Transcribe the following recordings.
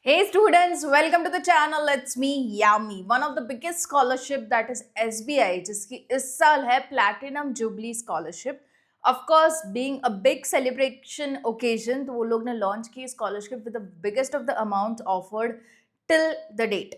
Hey students, welcome to the channel. It's me Yami. One of the biggest scholarship that is SBI, जिसकी इस साल है Platinum Jubilee Scholarship. Of course, being a big celebration occasion, तो वो लोग ने launch की scholarship with the biggest of the amount offered till the date.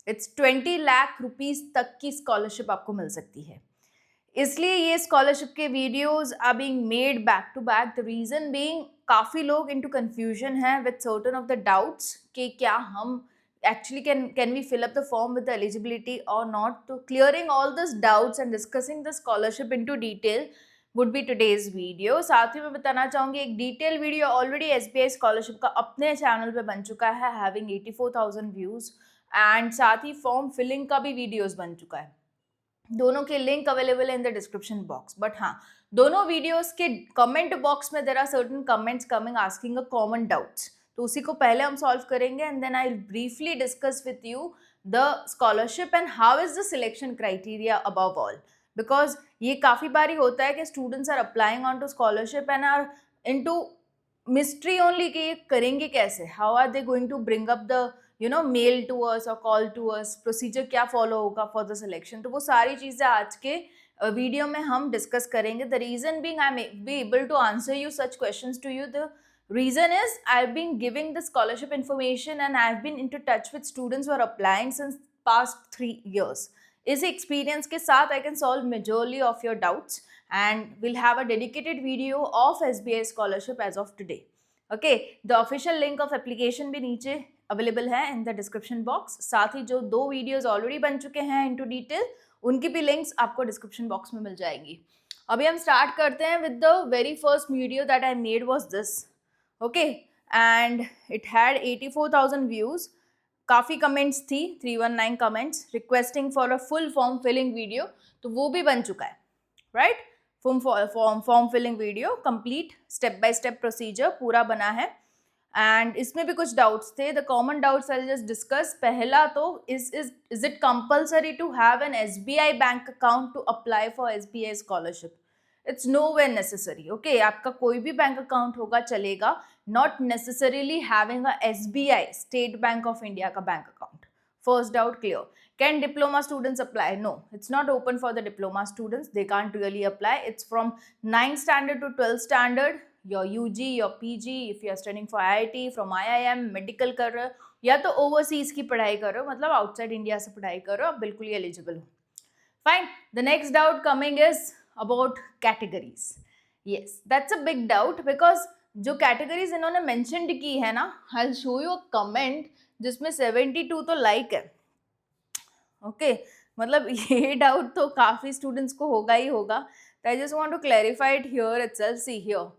It's 20 lakh rupees तक की scholarship आपको मिल सकती है. इसलिए ये स्कॉलरशिप के videos are being made back to back. The reason being काफ़ी लोग इनटू कंफ्यूजन है with certain of the doubts कि क्या हम actually can we fill up the form with the eligibility और नॉट. तो clearing all this doubts and discussing the scholarship into detail would be today's video. साथ ही मैं बताना चाहूँगी एक detail video already SBI scholarship का अपने चैनल पे बन चुका है हैविंग 84,000 व्यूज़. एंड साथ ही फॉर्म फिलिंग का भी वीडियोस बन चुका है. दोनों के लिंक अवेलेबल है in the description box. But हाँ, दोनों वीडियोस के कमेंट बॉक्स में there are certain comments coming asking a common doubts. तो उसी को पहले हम सॉल्व करेंगे and then I will briefly discuss with you the scholarship and how is the selection criteria above all. Because ये काफ़ी बारी होता है कि students are applying on to scholarship and are into mystery only कि ये करेंगे कैसे, how are they going to bring up the mail to us और कॉल टू अस, प्रोसीजर क्या फॉलो होगा फॉर द सिलेक्शन. तो वो सारी चीज़ें आज के वीडियो में हम डिस्कस करेंगे. The reason being I may be able to answer you such questions to you. The reason is I've been giving the scholarship information and I've been into touch with students who are applying since past 3 years. इस experience के साथ I can solve majorly of your doubts and we'll have a dedicated video of SBI scholarship as of today. Okay, the official link of application भी नीचे available है in the description box. साथ ही जो 2 videos already बन चुके हैं into detail, उनकी भी लिंक्स आपको डिस्क्रिप्शन बॉक्स में मिल जाएंगी. अभी हम स्टार्ट करते हैं with the very first video that I made was this. Okay, and it had 84,000 views. काफ़ी कमेंट्स थी, 319 comments requesting for a full form filling video. तो वो भी बन चुका है, right. Form filling video complete step by step procedure पूरा बना है. एंड इसमें भी कुछ डाउट्स थे. The common doubts I just discuss. पहला तो is it compulsory to have N SBI bank account to apply for SBI scholarship. It's no way necessary. Okay, आपका कोई भी बैंक अकाउंट होगा चलेगा, not necessarily having a SBI State Bank of India का bank account. First doubt clear. Can diploma students apply? No, it's not open for the diploma students. They can't really apply. It's from 9th standard to 12th standard. Your UG, your PG, if you are studying for IIT, from IIM, medical कर रहे हो या तो overseas की पढ़ाई कर रहे हो, मतलब outside India से पढ़ाई कर रहे हो, आप बिल्कुल ही eligible हो. Fine. The next doubt coming is about categories. Yes, that's a big doubt because जो कैटेगरीज इन्होंने मेंशनड की है ना, I show you a comment जिसमें 72 तो लाइक है. ओके, मतलब ये डाउट तो काफ़ी स्टूडेंट्स को होगा ही होगा. तो I just want to clarify it here itself. See here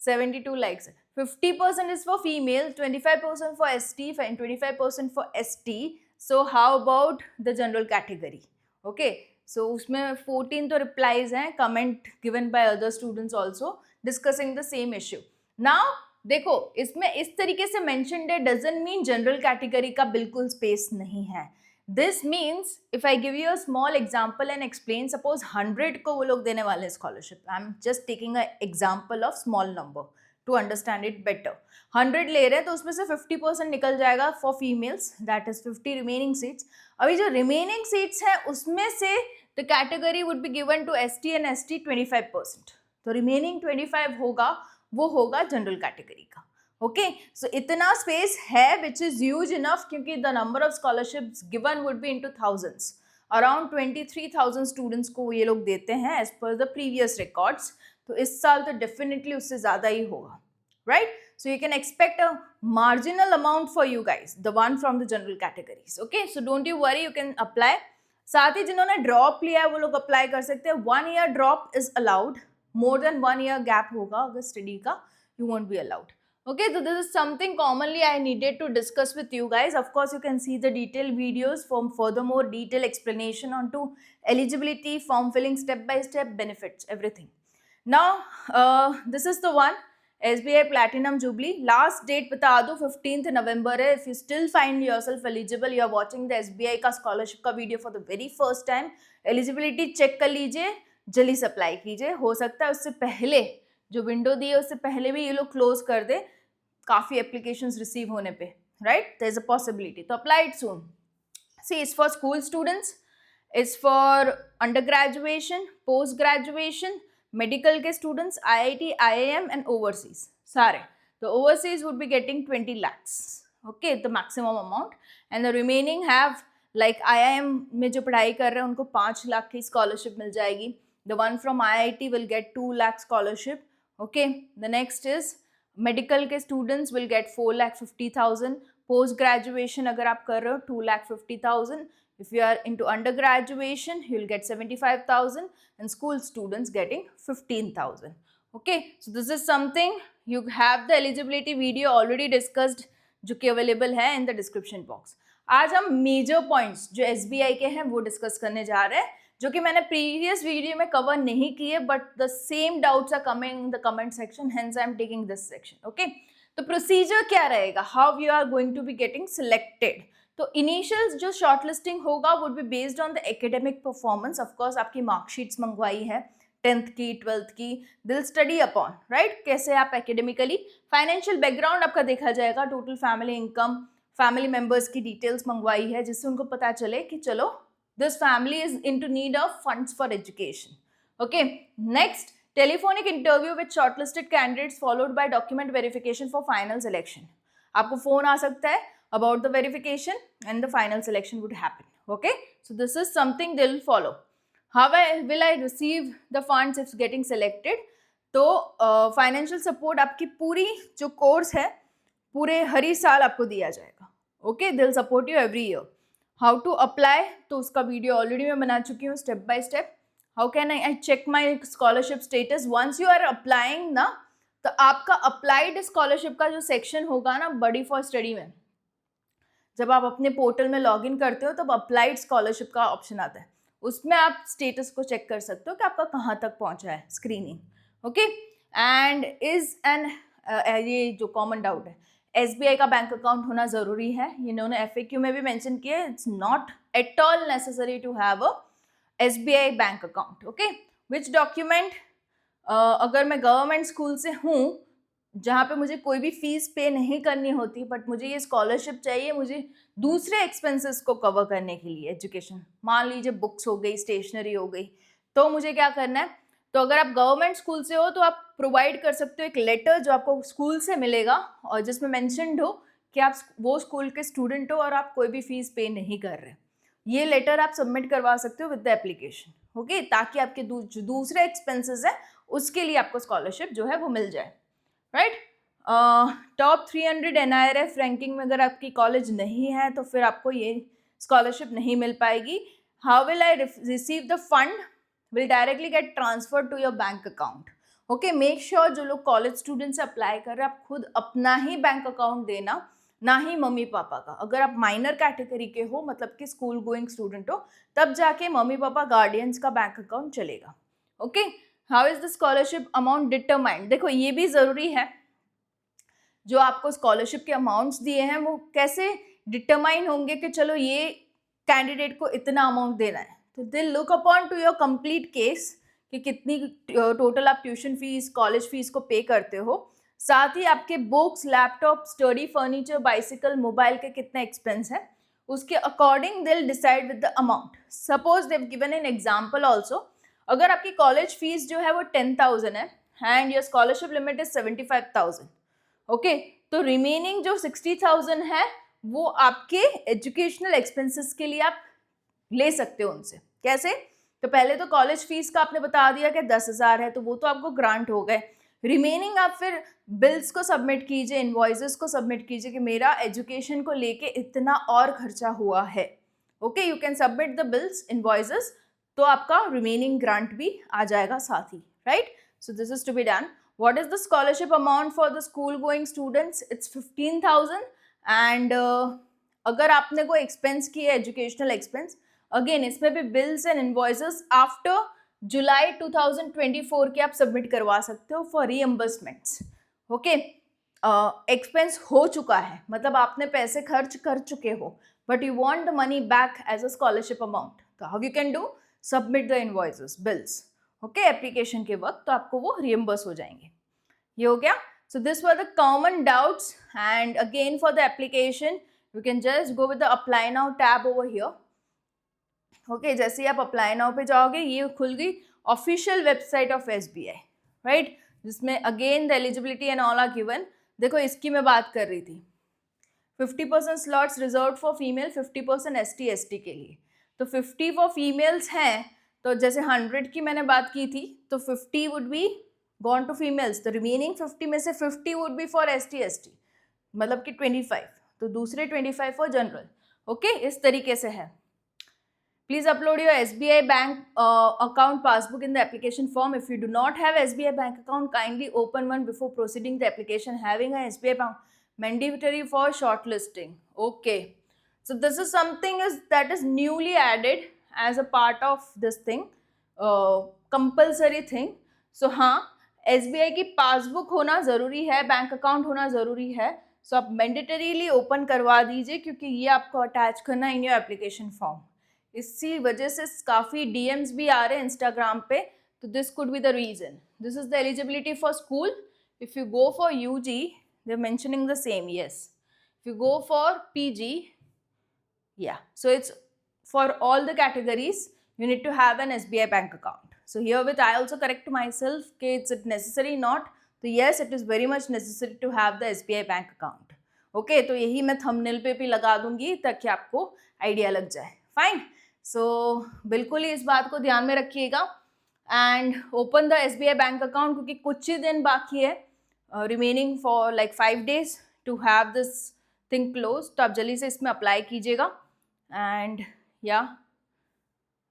72 likes. 50% is for female, 25% for ST, 25% for ST. So how about the general category? Okay, so उसमें 14 तो replies हैं, comment given by other students also discussing the same issue. Now देखो, इसमें इस तरीके से mentioned है doesn't mean general category का बिल्कुल स्पेस नहीं है. This means if I give you a small example and explain, suppose 100 को वो लोग देने वाले हैं scholarship. I am just taking a example of small number two understand it better. 100 ले रहे हैं तो उसमें से 50% निकल जाएगा for females, that is 50 remaining seats. अभी जो रिमेनिंग सीट्स हैं उसमें से the category would be given to ST and ST 25%. तो रिमेनिंग 25 होगा, वो होगा जनरल कैटेगरी का. ओके, सो इतना स्पेस है विच इज ह्यूज इनफ क्योंकि the number of scholarships given would be into thousands. Around 23,000 students को ये लोग देते हैं as per the previous records. तो इस साल तो डेफिनेटली उससे ज़्यादा ही होगा, right. So you can expect a marginal amount for you guys, the one from the general categories. Okay, so don't you worry, you can apply. साथ ही जिन्होंने drop लिया है वो लोग अप्लाई कर सकते हैं. 1 year drop is allowed. More than 1 year gap होगा अगर स्टडी का, you won't be allowed. Okay, so this is something commonly I needed to discuss with you guys. Of course, you can see the detailed videos from furthermore detailed explanation onto eligibility, form filling, step by step, benefits, everything. Now, this is the one, SBI Platinum Jubilee. Last date बता दो 15th November है. If you still find yourself eligible, you are watching the SBI का scholarship का video for the very first time, eligibility check कर लीजिए, जल्दी supply कीजिए. हो सकता है उससे पहले जो विंडो दी है उससे पहले भी ये लोग क्लोज कर दे काफ़ी एप्लीकेशंस रिसीव होने पे. right? There's a possibility. So apply it soon. See, it's for school students, it's for undergraduation, post graduation, medical के students, IIT, IIM and overseas सारे. The overseas would be getting 20 lakhs, okay, the maximum amount, and the remaining have like IIM में जो पढ़ाई कर रहे हैं उनको 5 लाख की scholarship मिल जाएगी. The one from IIT will get 2 lakh scholarship, okay. The next is medical के students will get 4,50,000. Post graduation अगर आप कर रहे हो 2,50,000. If you are into undergraduation, you'll get 75,000 and school students getting 15,000. Okay, so this is something you have the eligibility video already discussed जो कि available है in the description box. आज हम मेजर पॉइंट्स जो SBI के हैं वो discuss करने जा रहे हैं जो कि मैंने प्रीवियस वीडियो में कवर नहीं किए, but the same doubts are coming in the comment section, hence I am taking this section. Okay, तो प्रोसीजर क्या रहेगा, how you are going to be getting selected. तो इनिशियल जो शॉर्टलिस्टिंग होगा would be based on the academic performance. Of course आपकी marksheets मंगवाई है 10th की 12th की, दिल स्टडी अपॉन, राइट, कैसे आप एकेडमिकली. फाइनेंशियल बैकग्राउंड आपका देखा जाएगा, total family income, family members की डिटेल्स मंगवाई है जिससे उनको पता चले कि चलो this family is into need of funds for education. Okay, next telephonic interview with shortlisted candidates followed by document verification for final selection. आपको फोन आ सकता है about the verification and the final selection would happen. Okay, so this is something they'll follow. How will I receive the funds if getting selected? तो financial support आपकी पूरी जो course है पूरे हर ही साल आपको दिया जाएगा. Okay, they'll support you every year. How to apply, तो उसका वीडियो ऑलरेडी मैं बना चुकी हूँ step by step. How can I check my scholarship status once you are applying ना. तो आपका अप्लाइड स्कॉलरशिप का जो सेक्शन होगा ना बडी फॉर स्टडी में, जब आप अपने पोर्टल में लॉगिन करते हो तब अप्लाइड स्कॉलरशिप का ऑप्शन आता है, उसमें आप स्टेटस को चेक कर सकते हो कि आपका कहाँ तक पहुँचा है screening. Okay, and is an ये जो कॉमन डाउट है, SBI का बैंक अकाउंट होना ज़रूरी है. इन्होंने FAQ में भी मेंशन किया है, it's not at all necessary to have a SBI bank account. Okay, which document, अगर मैं गवर्नमेंट स्कूल से हूँ जहाँ पे मुझे कोई भी फीस पे नहीं करनी होती, बट मुझे ये स्कॉलरशिप चाहिए मुझे दूसरे एक्सपेंसेस को कवर करने के लिए, एजुकेशन, मान लीजिए बुक्स हो गई, स्टेशनरी हो गई, तो मुझे क्या करना है. तो अगर आप गवर्नमेंट स्कूल से हो तो आप प्रोवाइड कर सकते हो एक लेटर जो आपको स्कूल से मिलेगा और जिसमें मैंशनड हो कि आप वो स्कूल के स्टूडेंट हो और आप कोई भी फीस पे नहीं कर रहे. ये लेटर आप सबमिट करवा सकते हो विद द एप्लीकेशन. ओके, ताकि आपके जो दूसरे एक्सपेंसेस है उसके लिए आपको स्कॉलरशिप जो है वो मिल जाए. राइट, टॉप 300 NIRF रैंकिंग में अगर आपकी कॉलेज नहीं है तो फिर आपको ये स्कॉलरशिप नहीं मिल पाएगी. How will I receive the fund, will directly get transfer to your bank account. Okay, make sure जो लोग कॉलेज स्टूडेंट से अप्लाई कर रहे हैं आप खुद अपना ही बैंक अकाउंट देना, ना ही मम्मी पापा का. अगर आप माइनर कैटेगरी के हो, मतलब कि स्कूल गोइंग स्टूडेंट हो, तब जाके मम्मी पापा गार्डियंस का बैंक अकाउंट चलेगा. Okay, how is the scholarship amount determined. देखो ये भी ज़रूरी है, जो आपको स्कॉलरशिप के अमाउंट्स दिए हैं वो कैसे डिटरमाइन होंगे कि चलो ये कैंडिडेट को इतना अमाउंट देना है. तो they look upon two your complete case कि कितनी टोटल आप ट्यूशन फीस, कॉलेज फीस को पे करते हो, साथ ही आपके books, laptop, study furniture, bicycle, mobile के कितने एक्सपेंस है, उसके according they decide with the amount. Suppose they have given an example also. अगर आपकी कॉलेज फीस जो है वो 10,000 है and your scholarship limit is 75,000. Okay, तो रिमेनिंग जो 60,000 है वो आपके एजुकेशनल एक्सपेंसेस के लिए आप ले सकते हो उनसे. कैसे, तो पहले तो कॉलेज फीस का आपने बता दिया कि 10,000 है, तो वो तो आपको ग्रांट हो गए. रिमेनिंग आप फिर बिल्स को सबमिट कीजिए, इनवॉइसेस को सबमिट कीजिए कि मेरा एजुकेशन को लेके इतना और खर्चा हुआ है. Okay, you can submit the bills, invoices, तो आपका रिमेनिंग ग्रांट भी आ जाएगा साथ ही. Right, so this is to be done. What is the scholarship amount for the school going students? It's 15,000 and अगर आपने कोई एक्सपेंस किया है एजुकेशनल एक्सपेंस, अगेन इसमें भी बिल्स एंड इनवॉइसेस आफ्टर जुलाई 2024 के आप सबमिट करवा सकते हो फॉर रीएम्बर्समेंट्स. ओके, एक्सपेंस हो चुका है मतलब आपने पैसे खर्च कर चुके हो, but you want the money back as a scholarship amount. तो how you can do, submit the invoices, bills. Okay, application के वक्त तो आपको वो रिएम्बर्स हो जाएंगे. ये हो गया. So this were the common doubts, and again for the application you can just go with the apply now tab over here. Okay, जैसे ही आप अप्लाई नाउ पे जाओगे ये खुल गई official website of SBI, right, जिसमें again the eligibility and all are given. देखो इसकी मैं बात कर रही थी, 50% slots reserve for female, 50% ST के लिए. तो 50 फॉर फीमेल्स हैं, तो जैसे 100 की मैंने बात की थी, तो 50 would be gone to females, तो रिमेनिंग 50 में से 50 वुड बी फॉर ST, मतलब कि 25, तो दूसरे 25 फॉर जनरल. ओके, इस तरीके से है. Please upload your SBI bank account passbook in the application form. If you do not have SBI bank account, kindly open one before proceeding the application. Having a SBI account mandatory for shortlisting. Okay, so this is something that is newly added as a part of this thing, compulsory thing. So हाँ, SBI की passbook होना ज़रूरी है, bank account होना ज़रूरी है. सो आप mandatorily open करवा दीजिए, क्योंकि ये आपको अटैच करना इन योर एप्लीकेशन फॉर्म. इसी वजह से काफ़ी DMs भी आ रहे हैं इंस्टाग्राम पे, तो this could be the reason. This is the eligibility for school. If you go for UG, they are mentioning the same. Yes, if you go for PG, yeah, so it's for all the categories you need to have an SBI bank account. So here with I also correct myself कि it's it necessary not, तो yes it is very much necessary to have the SBI bank account. Okay, तो यही मैं thumbnail पे भी लगा दूंगी ताकि आपको आइडिया लग जाए. फाइन. सो बिल्कुल ही इस बात को ध्यान में रखिएगा and open the SBI bank account, क्योंकि कुछ ही दिन बाकी है, remaining for like 5 days to have this thing close. तो आप जल्दी से इसमें अप्लाई कीजिएगा. एंड या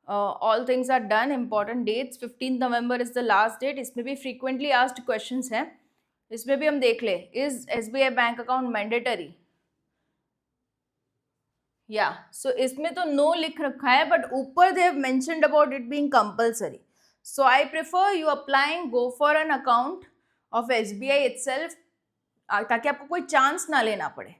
all things are done. Important dates 15 November is the last date. इसमें भी फ्रीक्वेंटली आस्क्ड क्वेश्चंस हैं, इसमें भी हम देख ले. Is SBI bank account mandatory? या सो इसमें तो नो लिख रखा है, बट ऊपर they have mentioned about it being compulsory. So I prefer you applying go for an account of SBI itself, ताकि आपको कोई चांस ना लेना पड़े,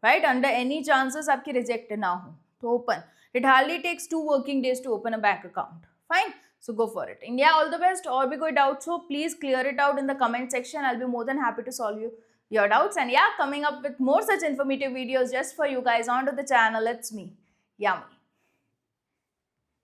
राइट, अंडर एनी चांसेस आपकी रिजेक्ट ना हो. तो open, it hardly takes 2 working days to open a bank account. Fine, so go for it. And yeah, all the best. और भी कोई doubts हो, please clear it out in the comment section. I'll be more than happy to solve your doubts. And yeah, coming up with more such informative videos just for you guys onto the channel. It's me, Yami.